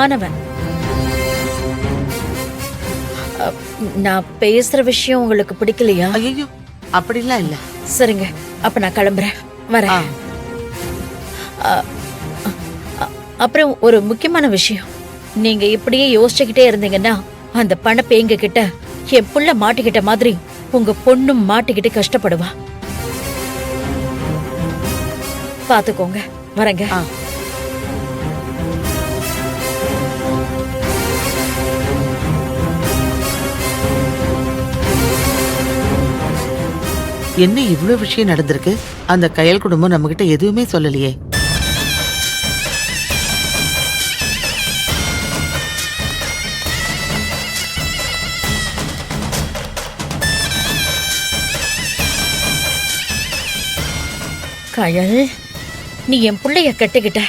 ஆனவன். நான் பேசுற விஷயம் உங்களுக்கு பிடிக்கலையா? ஐயோ, அப்படிலாம் இல்ல. சரிங்க, அப்ப நான் கிளம்புறேன், வரேன். அப்புறம் ஒரு முக்கியமான விஷயம், நீங்க இப்படியே யோசிச்சுக்கிட்டே இருந்தீங்கன்னா அந்த பணப்பேங்க கிட்ட என் புள்ள மாட்டிக்கிட்ட மாதிரி உங்க பொண்ணும் மாட்டிக்கிட்டு கஷ்டப்படுவா. பாத்துக்கோங்க, வரேங்க. என்ன இவ்ளோ விஷயம் நடந்திருக்கு? அந்த கயல் குடும்பம் நம்ம கிட்ட எதுவுமே சொல்லலையே. கயல், நீ என் புள்ளைய கட்டுக்கிட்ட.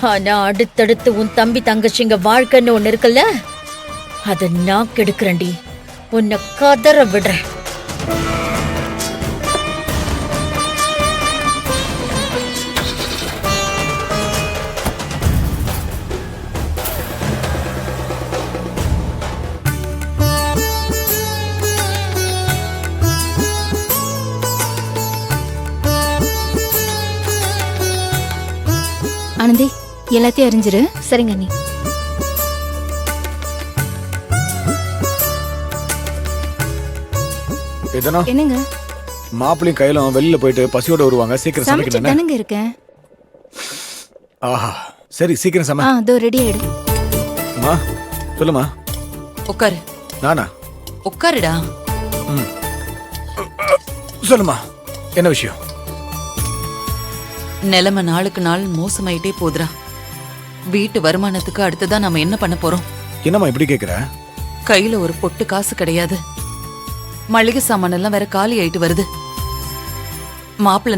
ஆனா அடுத்தடுத்து உன் தம்பி தங்கச்சிங்க வாழ்க்கைன்னு ஒண்ணு இருக்குல்ல, அத நான் கெடுக்கிறேன்டி. உன்னை கதற விடுறேன். ஆனந்தி, எல்லாத்தையும் அறிஞ்சிரு. சரிங்க நீ. என்னங்க? மாப்பிளையும் கையிலும் வெளியில போயிட்டு பசியோட வருவாங்க, சீக்கிரம் சமைக்கணும். தானங்க இருக்கேன். ஆஹா, சரி சீக்கிரம் சமை. அதோ ரெடி ஆயிடு. மா, சொல்லுமா. உட்காரு. நானா? உட்காருடா. சொல்லுமா, என்ன விஷயம்? நிலைமை நாளுக்கு நாள் மோசமாயிட்டே போதுரா. வீட்டு வருமானத்துக்கு அடுத்ததான் நாம என்ன பண்ண போறோம்? என்னம்மா இப்படி கேக்குற? கையில ஒரு பொட்டு காசு கிடையாது. மளிகை சாமான் எல்லாம் வேற காலி ஆயிட்டு வருது. மாப்பிள்ளை